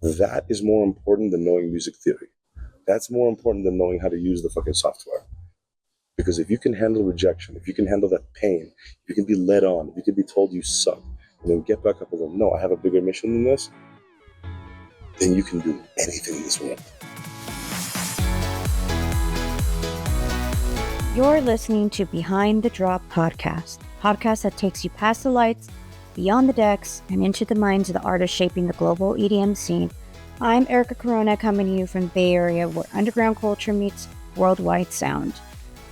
That is more important than knowing music theory. That's more important than knowing how to use the fucking software. Because if you can handle rejection, if you can handle that pain, if you can be led on, if you can be told you suck, and then get back up and go, no, I have a bigger mission than this, then you can do anything in this world. You're listening to Behind the Drop podcast that takes you past the lights, beyond the decks, and into the minds of the artists shaping the global EDM scene. I'm Erica Corona, coming to you from the Bay Area, where underground culture meets worldwide sound.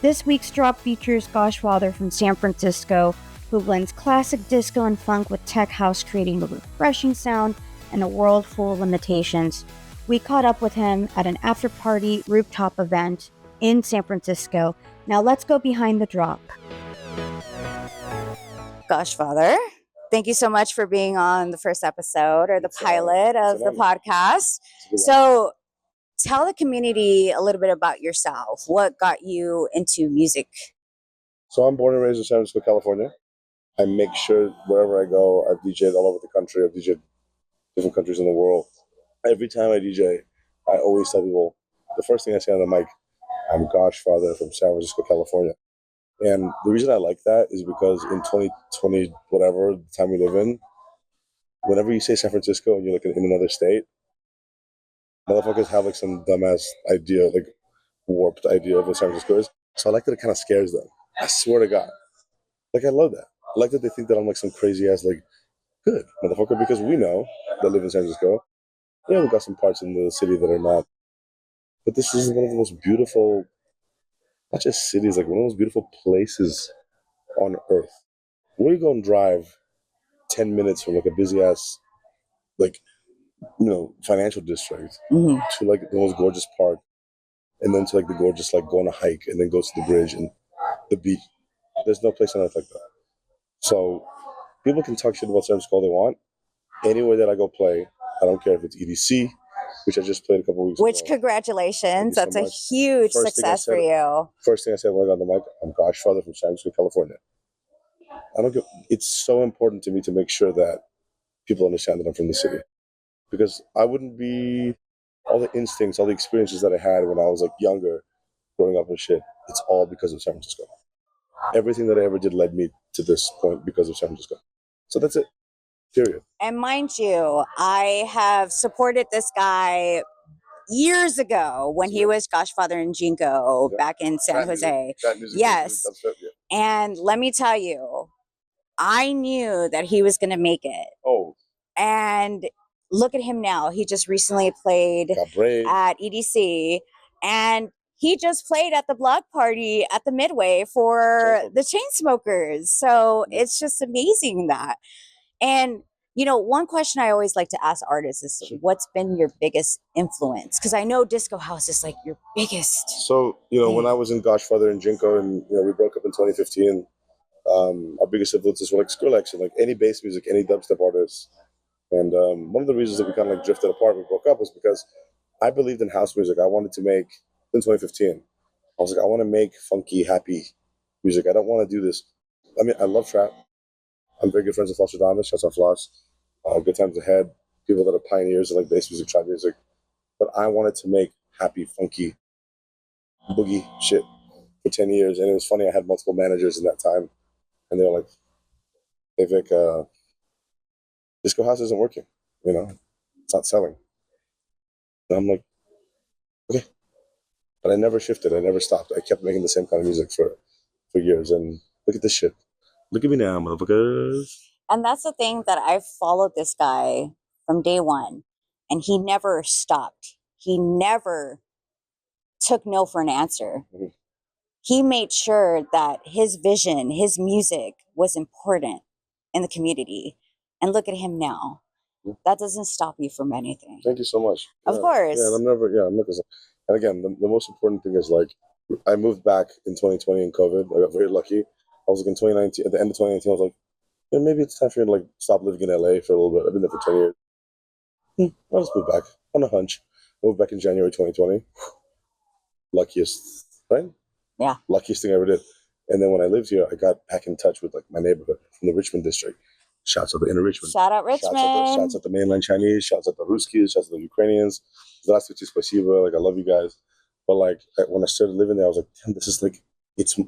This week's drop features Goshfather from San Francisco, who blends classic disco and funk with tech house, creating a refreshing sound and a world full of limitations. We caught up with him at an after-party rooftop event in San Francisco. Now let's go behind the drop. Goshfather, thank you so much for being on the first episode or the pilot of the podcast. So tell the community a little bit about yourself. What got you into music? So I'm born and raised in San Francisco, California. I make sure wherever I go, I've DJed all over the country. I've DJed different countries in the world. Every time I DJ, I always tell people, the first thing I say on the mic, I'm Goshfather from San Francisco, California. And the reason I like that is because in 2020, whatever the time we live in, whenever you say San Francisco and you're like in another state, motherfuckers have like some dumbass idea, like warped idea of what San Francisco is. So I like that it kind of scares them. I swear to God. Like, I love that. I like that they think that I'm like some crazy ass, like, good motherfucker, because we know that live in San Francisco. Yeah, we got some parts in the city that are not. But this is one of the most beautiful, not just cities, like one of the most beautiful places on earth. Where you go and drive 10 minutes from like a busy ass, like, financial district to like the most gorgeous park, and then to like the gorgeous, like, go on a hike and then go to the bridge and the beach. There's no place on earth like that. So people can talk shit about San Francisco all they want. Anywhere that I go play, I don't care if it's EDC, which I just played a couple weeks ago. Which, congratulations. That's a huge success for you. First thing I said when I got on the mic, I'm Goshfather from San Francisco, California. It's so important to me to make sure that people understand that I'm from the city. Because I wouldn't be, all the instincts, all the experiences that I had when I was like younger, growing up and shit, it's all because of San Francisco. Everything that I ever did led me to this point because of San Francisco. So that's it. Period. And mind you, I have supported this guy years ago when he was Goshfather and Jinko back in San Jose. Yes. And let me tell you, I knew that he was going to make it. Oh. And look at him now. He just recently played at EDC, and he just played at the block party at the Midway for the Chainsmokers. So it's just amazing that. And, one question I always like to ask artists is, what's been your biggest influence? Because I know disco house is like your biggest. So, when I was in Goshfather and Jinko and, we broke up in 2015, our biggest influences were like Skrillex and like any bass music, any dubstep artists. And one of the reasons that we kind of like drifted apart, we broke up, was because I believed in house music. I wanted to make, in 2015, I was like, I want to make funky, happy music. I don't want to do this. I mean, I love trap. I'm very good friends with Floss Adamas. Shouts out Floss. Good times ahead. People that are pioneers in like bass music, trap music. But I wanted to make happy, funky, boogie shit for 10 years. And it was funny, I had multiple managers in that time. And they were like, hey Vic, disco house isn't working. It's not selling. And I'm like, okay. But I never shifted. I never stopped. I kept making the same kind of music for years. And look at this shit. Look at me now, motherfuckers. And that's the thing, that I've followed this guy from day one, and he never stopped. He never took no for an answer. Mm-hmm. He made sure that his vision, his music was important in the community. And look at him now. Mm-hmm. That doesn't stop you from anything. Thank you so much. Of course. Yeah, I'm not. And again, the most important thing is, like, I moved back in 2020 in COVID. I got very lucky. I was like in 2019, at the end of 2019, I was like, maybe it's time for you to like stop living in LA for a little bit. I've been there for 10 years. I'll just move back on a hunch. I moved back in January 2020. Luckiest, right? Yeah. Luckiest thing I ever did. And then when I lived here, I got back in touch with like my neighborhood from the Richmond district. Shouts out the inner Richmond. Shout out Richmond. Shouts out the mainland Chinese. Shouts out the Ruskies. Shouts out the Ukrainians. Здравствуйте, спасибо. Like, I love you guys. But like, when I started living there, I was like, damn, this is like,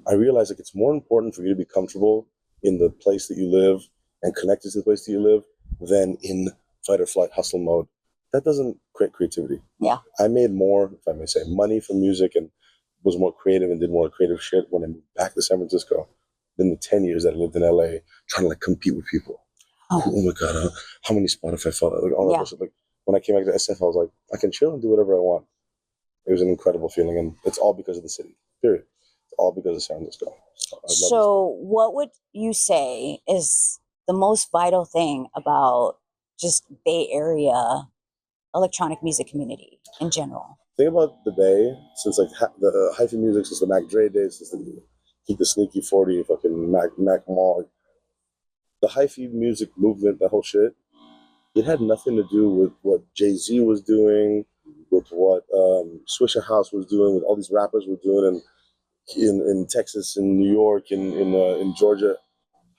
I realized like it's more important for you to be comfortable in the place that you live and connected to the place that you live than in fight or flight hustle mode. That doesn't create creativity. Yeah. I made more, if I may say, money from music and was more creative and did more creative shit when I moved back to San Francisco than the 10 years that I lived in LA trying to like compete with people. Oh my God, how many Spotify followers, like all that bullshit. Like when I came back to SF, I was like, I can chill and do whatever I want. It was an incredible feeling, and it's all because of the city, period. It's all because of San Francisco. So what would you say is the most vital thing about just Bay Area electronic music community in general? The thing about the Bay, since like the hyphy music, since the Mac Dre days, since the Keep the Sneaky 40, fucking Mac Mall, the hyphy music movement, that whole shit, it had nothing to do with what Jay-Z was doing, with what Swisher House was doing, with all these rappers were doing in Texas, in New York, in Georgia.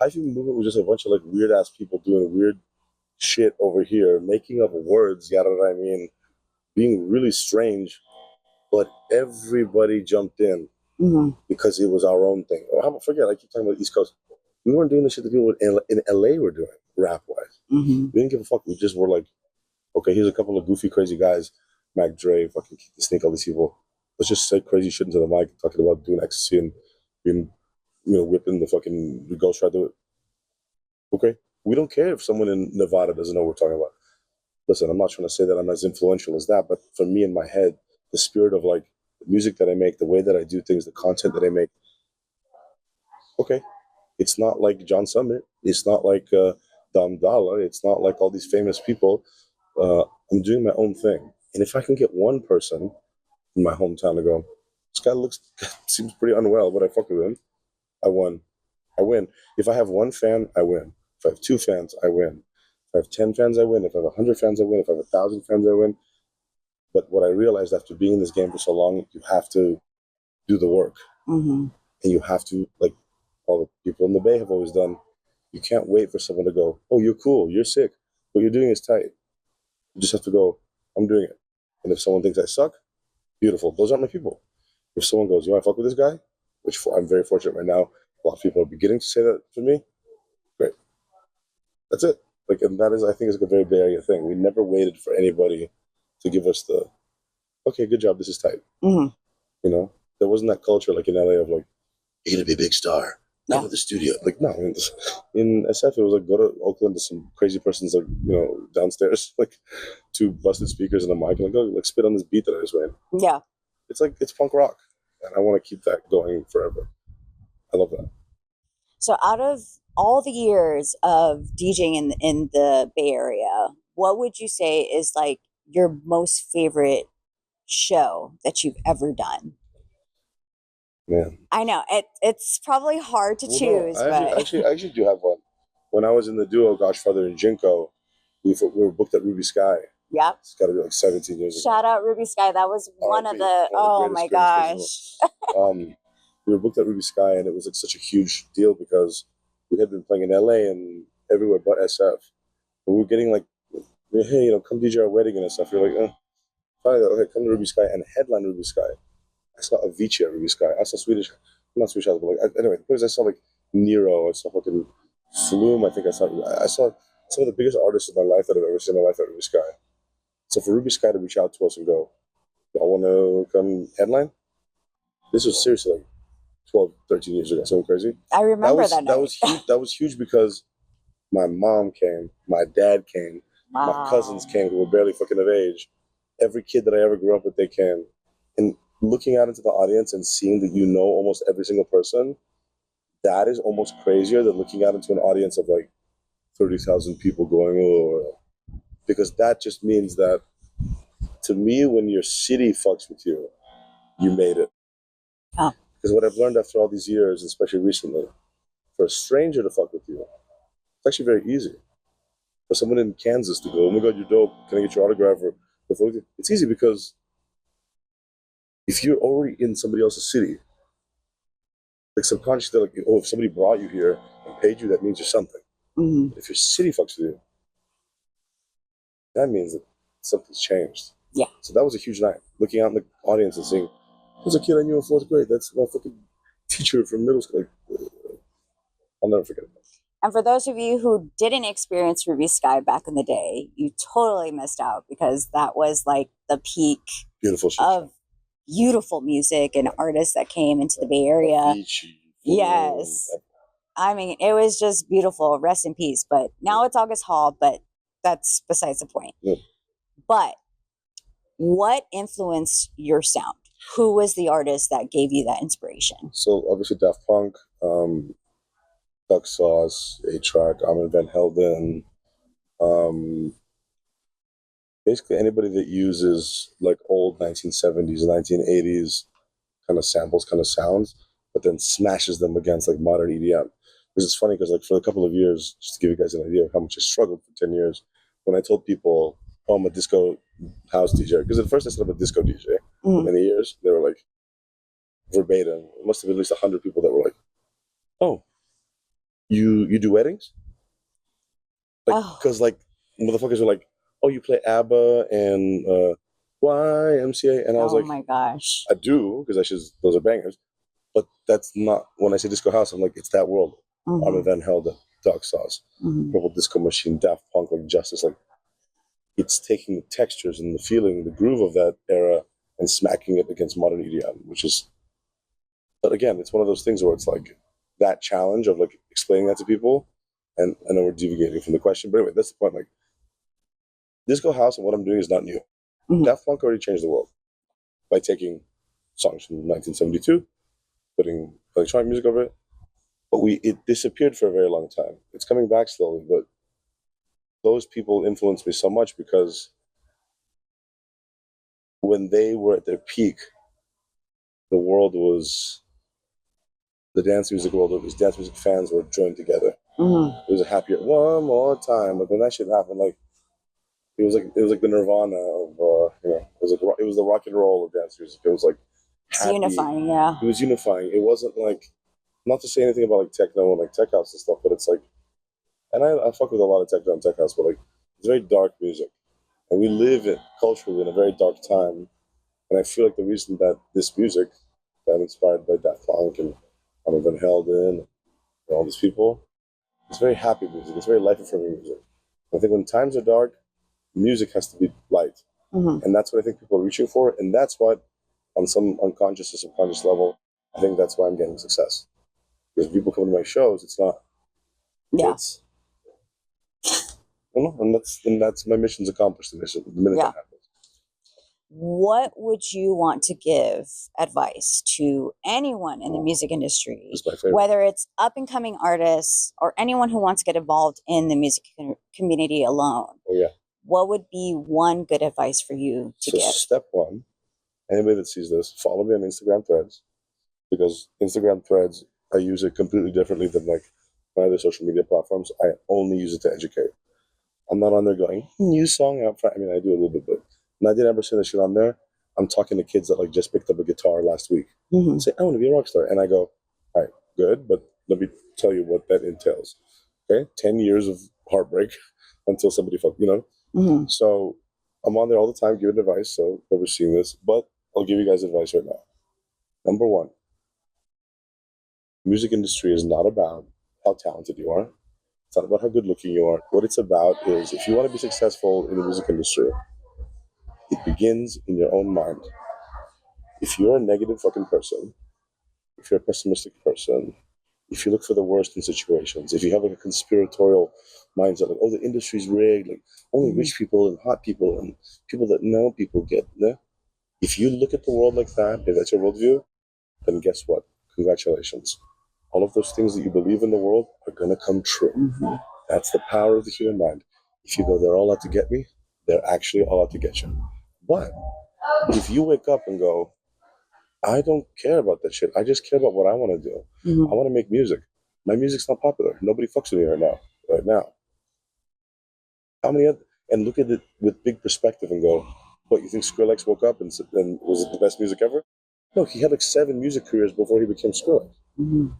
Hyphy movement was just a bunch of like weird ass people doing weird shit over here, making up words, you know what I mean, being really strange, but everybody jumped in because it was our own thing. How about forget? I keep talking about the East Coast. We weren't doing the shit that people in LA were doing, rap wise. We didn't give a fuck. We just were like, okay, here's a couple of goofy, crazy guys, Mac Dre, fucking Keep the Sneak, all these people. Let's just say crazy shit into the mic, talking about doing ecstasy and being, whipping the fucking Goshfather. Okay, we don't care if someone in Nevada doesn't know what we're talking about. Listen, I'm not trying to say that I'm as influential as that, but for me in my head, the spirit of like the music that I make, the way that I do things, the content that I make. Okay, it's not like John Summit. It's not like Dom Dalla. It's not like all these famous people. I'm doing my own thing, and if I can get one person in my hometown to go, this guy seems pretty unwell, but I fuck with him, I won. I win. If I have one fan, I win. If I have 2 fans, I win. If I have 10 fans, I win. If I have 100 fans, I win. If I have 1,000 fans, I win. But what I realized after being in this game for so long, you have to do the work. And you have to, like all the people in the Bay have always done, you can't wait for someone to go, oh, you're cool, you're sick, what you're doing is tight. You just have to go, I'm doing it. And if someone thinks I suck, beautiful. Those aren't my people. If someone goes, you want to fuck with this guy? Which I'm very fortunate right now. A lot of people are beginning to say that to me. Great. That's it. Like, and that is, I think, is like a very Bay Area thing. We never waited for anybody to give us the, okay, good job, this is tight. There wasn't that culture like in LA of like, you're gonna be a big star. Go to the studio. Like, no, in SF, it was like, go to Oakland to some crazy person's like, downstairs, like 2 busted speakers and a mic, and like, go like spit on this beat that I just made. Yeah. It's like, it's punk rock. And I want to keep that going forever. I love that. So out of all the years of DJing in the Bay Area, what would you say is like your most favorite show that you've ever done? Man, I know it's probably hard to choose. No, I actually do have one. When I was in the duo Goshfather and Jinko, we were booked at Ruby Sky. Yep. It's got to be like 17 years ago. Shout out Ruby Sky. That was one of the, oh my gosh. We were booked at Ruby Sky, and it was like such a huge deal because we had been playing in LA and everywhere but SF. And we were getting like, hey, come DJ our wedding and stuff. You're like, fine, okay, come to Ruby Sky and headline Ruby Sky. I saw Avicii at Ruby Sky. I saw not Swedish House, but like, anyway, because I saw like Nero, I saw fucking Flume. I think I saw some of the biggest artists in my life that I've ever seen in my life at Ruby Sky. So for Ruby Sky to reach out to us and go, y'all want to come headline? This was seriously like 12, 13 years ago, something crazy. I remember that night. That was huge. That was huge because my mom came, my dad came, my cousins came who were barely fucking of age. Every kid that I ever grew up with, they came. And looking out into the audience and seeing that almost every single person, that is almost crazier than looking out into an audience of like 30,000 people going, oh, because that just means that, to me, when your city fucks with you, you made it. Because what I've learned after all these years, especially recently, for a stranger to fuck with you, it's actually very easy. For someone in Kansas to go, oh my God, you're dope, can I get your autograph? It's easy because if you're already in somebody else's city, like subconsciously, like, oh, if somebody brought you here and paid you, that means you're something. Mhm. If your city fucks with you, that means that something's changed. Yeah. So that was a huge night. Looking out in the audience and seeing, there's a kid I knew in fourth grade. That's my fucking teacher from middle school. Like, I'll never forget it. And for those of you who didn't experience Ruby Sky back in the day, you totally missed out because that was like the peak Beautiful shit. of beautiful music and artists that came into the Bay Area. Avicii, Yes. I mean, it was just beautiful. Rest in peace. But now it's August Hall, but that's besides the point. Yeah. But what influenced your sound? Who was the artist that gave you that inspiration? So obviously Daft Punk, Duck Sauce, A-Track, Armin van Helden, basically anybody that uses like old 1970s, 1980s kind of samples, kind of sounds, but then smashes them against like modern EDM. Because it's funny because like for a couple of years, just to give you guys an idea of how much I struggled for 10 years, when I told people, oh, I'm a disco house DJ, because at first I said I'm a disco DJ for many years, they were like verbatim. It must have been at least 100 people that were like, oh, you do weddings? Like, because like motherfuckers are like, oh, you play ABBA and YMCA, and I was like, oh my gosh, I do because those are bangers, but that's not when I say disco house. I'm like, it's that world. Armin van Helden, Duck Sauce, Purple Disco Machine, Daft Punk, like Justice, like it's taking the textures and the feeling, the groove of that era, and smacking it against modern EDM, which is. But again, it's one of those things where it's like that challenge of like explaining that to people, and I know we're deviating from the question, but anyway, that's the point. Like disco house and what I'm doing is not new. Daft Punk already changed the world by taking songs from 1972, putting electronic music over it, but it disappeared for a very long time. It's coming back slowly, but those people influenced me so much because when they were at their peak, the world was the dance music world, or these dance music fans were joined together. It was a happier one more time. Like when that shit happened, like it was like the Nirvana of it was the rock and roll of dance music. It was like it's unifying, yeah. It was unifying. It wasn't like, not to say anything about like techno and like tech house and stuff, but it's like, and I fuck with a lot of techno and tech house, but like it's very dark music, and we live culturally in a very dark time, and I feel like the reason that this music got inspired by Daft Punk and Armin van Helden and all these people, it's very happy music. It's very life-affirming music. I think when times are dark, music has to be light. And that's what I think people are reaching for. And that's what, on some unconscious or subconscious level, I think that's why I'm getting success. Because people come to my shows, it's not. Yeah. It's, and that's my mission's accomplished. The minute that happens. What would you want to give advice to anyone in the music industry, whether it's up and coming artists or anyone who wants to get involved in the music community alone? Oh, yeah. What would be one good advice for you to give? Step one, anybody that sees this, follow me on Instagram Threads, because Instagram Threads, I use it completely differently than like my other social media platforms. I only use it to educate. I'm not on there going, new song out front. I mean, I do a little bit, but 99% of shit on there, I'm talking to kids that like just picked up a guitar last week. Say, I want to be a rock star. And I go, all right, good, but let me tell you what that entails. Okay, 10 years of heartbreak until somebody So I'm on there all the time giving advice, so whoever's seeing this, but I'll give you guys advice right now. Number one, music industry is not about how talented you are. It's not about how good looking you are. What it's about is if you want to be successful in the music industry, it begins in your own mind. If you're a negative fucking person, if you're a pessimistic person, if you look for the worst in situations, if you have like a conspiratorial mindset, like, oh, the industry's rigged, like only rich people and hot people and people that know people get there. If you look at the world like that, if that's your worldview, then guess what? Congratulations. All of those things that you believe in the world are going to come true. That's the power of the human mind. If you go, they're all out to get me, they're actually all out to get you. But if you wake up and go, I don't care about that shit. I just care about what I want to do. I want to make music. My music's not popular. Nobody fucks with me right now. How many other, and look at it with big perspective and go, what, you think Skrillex woke up and was it the best music ever? No, he had like 7 music careers before he became Skrillex. And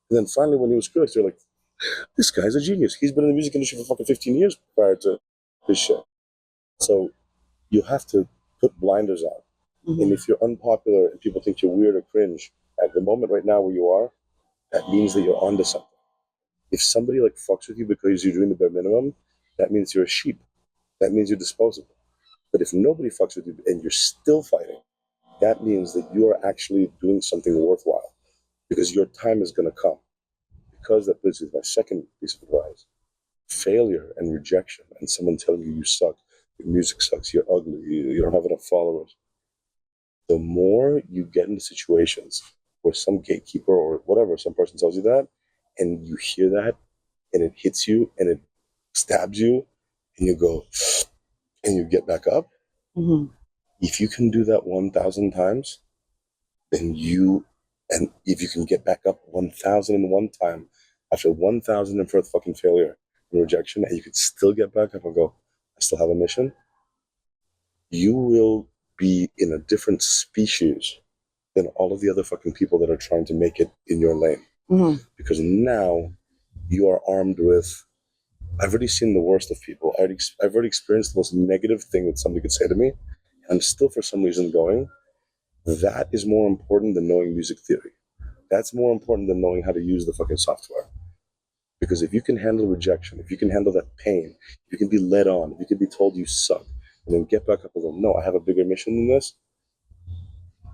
then finally when he was Skrillex, they're like, This guy's a genius. He's been in the music industry for fucking 15 years prior to this shit. So you have to put blinders on. And if you're unpopular and people think you're weird or cringe, at the moment right now where you are, that means that you're onto something. If somebody like fucks with you because you're doing the bare minimum, that means you're a sheep. That means you're disposable. But if nobody fucks with you and you're still fighting, that means that you are actually doing something worthwhile because your time is going to come. Because that brings me to my second piece of advice. Failure and rejection and someone telling you suck, your music sucks, you're ugly, you don't have enough followers. The more you get into situations where some gatekeeper or whatever, some person tells you that, and you hear that, and it hits you, and it stabs you, and you go, and you get back up. If you can do that 1,000 times, then and if you can get back up 1,001 time after 1,000 and first fucking failure and rejection, and you could still get back up and go, I still have a mission, you will be in a different species than all of the other fucking people that are trying to make it in your lane. Because now you are armed with, I've already seen the worst of people. I've already experienced the most negative thing that somebody could say to me. And I'm still for some reason going, that is more important than knowing music theory. That's more important than knowing how to use the fucking software. Because if you can handle rejection, if you can handle that pain, if you can be led on, if you can be told you suck, and then get back up and go, no, I have a bigger mission than this,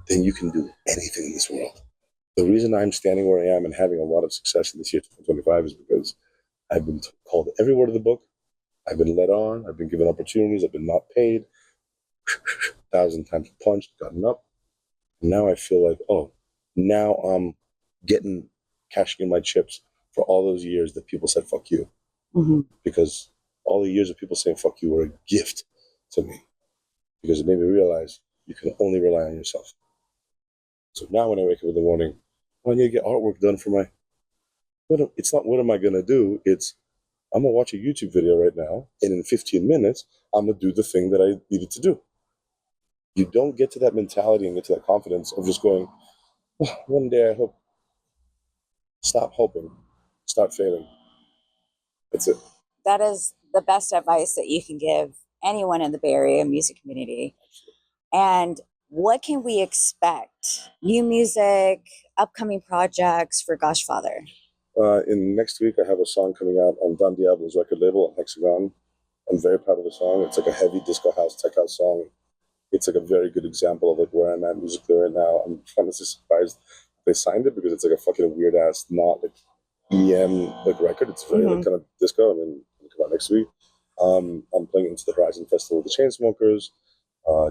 then you can do anything in this world. The reason I'm standing where I am and having a lot of success in this year 2025 is because I've been called every word of the book. I've been led on. I've been given opportunities. I've been not paid. 1,000 times punched, gotten up. And now I feel like, oh, now I'm cashing in my chips for all those years that people said, fuck you. Because all the years of people saying, fuck you, were a gift to me. Because it made me realize you can only rely on yourself. So now when I wake up in the morning, I need to get artwork done for my, it's not what am I going to do? It's, I'm going to watch a YouTube video right now, and in 15 minutes, I'm going to do the thing that I needed to do. You don't get to that mentality and get to that confidence of just going, oh, one day I hope. Stop hoping. Start failing. That's it. That is the best advice that you can give anyone in the Bay Area music community. And what can we expect? New music, upcoming projects for Goshfather? In next week, I have a song coming out on Don Diablo's record label on Hexagon. I'm very proud of the song. It's like a heavy disco house, tech house song. It's like a very good example of like where I'm at musically right now. I'm kind of surprised they signed it because it's like a fucking weird ass, not like EM like record. It's very like kind of disco, and then it'll come out next week. I'm playing Into the Horizon Festival with the Chainsmokers.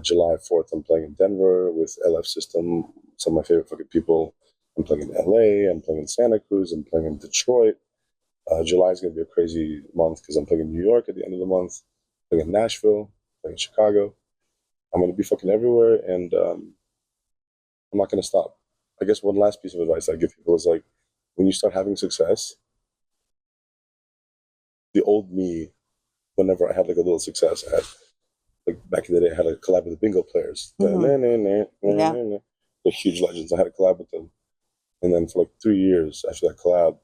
July 4th, I'm playing in Denver with LF System, some of my favorite fucking people. I'm playing in LA, I'm playing in Santa Cruz, I'm playing in Detroit. July is going to be a crazy month because I'm playing in New York at the end of the month, playing in Nashville, playing in Chicago. I'm going to be fucking everywhere, and I'm not going to stop. I guess one last piece of advice I give people is like, when you start having success, the old me, whenever I had like a little success, I had, like back in the day, I had a collab with the bingo players. The huge legends. I had a collab with them. And then for like 3 years after that collab, I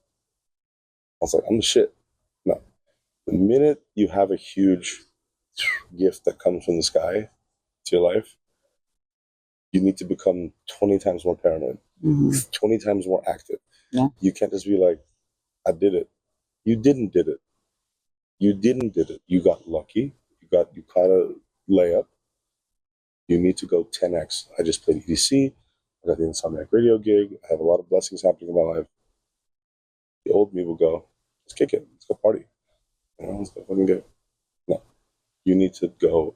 was like, I'm the shit. No. The minute you have a huge gift that comes from the sky to your life, you need to become 20 times more paranoid, 20 times more active. Yeah. You can't just be like, I did it. You didn't did it. You didn't did it. You got lucky. You caught a layup. You need to go 10x. I just played EDC. I got the Insomniac radio gig. I have a lot of blessings happening in my life. The old me will go, let's kick it. Let's go party. You know, let's go fucking get it. No. You need to go.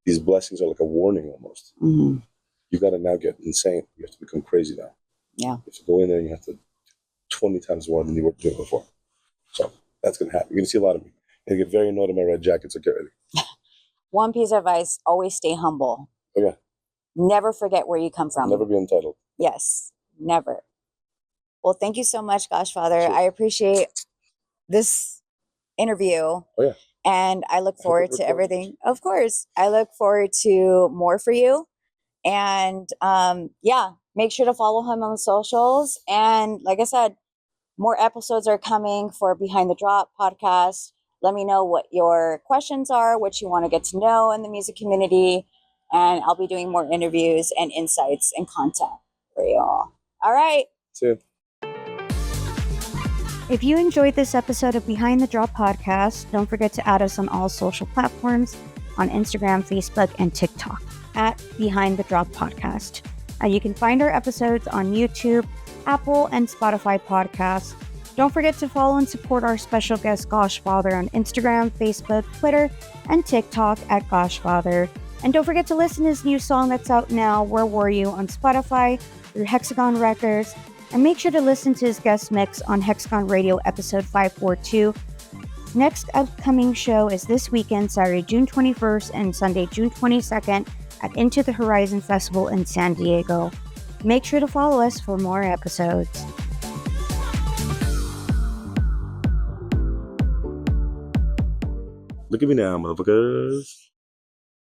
These blessings are like a warning almost. You got to now get insane. You have to become crazy now. Yeah. You have to go in there and you have to 20 times more than you were doing before. So that's going to happen. You're going to see a lot of me. I get very annoyed in my red jacket, so get ready. One piece of advice, always stay humble. Okay. Never forget where you come from. Never be entitled. Yes, never. Well, thank you so much, Goshfather. Sure. I appreciate this interview. Oh, yeah. And I look forward to everything. Of course. I look forward to more for you. And yeah, make sure to follow him on socials. And like I said, More episodes are coming for Behind the Drop podcast. Let me know what your questions are, what you want to get to know in the music community, and I'll be doing more interviews and insights and content for you all. All right. See you. If you enjoyed this episode of Behind the Drop podcast, don't forget to add us on all social platforms on Instagram, Facebook, and TikTok at Behind the Drop podcast. You can find our episodes on YouTube, Apple, and Spotify podcasts. Don't forget to follow and support our special guest Goshfather on Instagram, Facebook, Twitter, and TikTok at Goshfather. And don't forget to listen to his new song that's out now, Where Were You, on Spotify through Hexagon Records. And make sure to listen to his guest mix on Hexagon Radio episode 542. Next upcoming show is this weekend, Saturday, June 21st and Sunday, June 22nd at Into the Horizon Festival in San Diego. Make sure to follow us for more episodes. Look at me now, motherfuckers.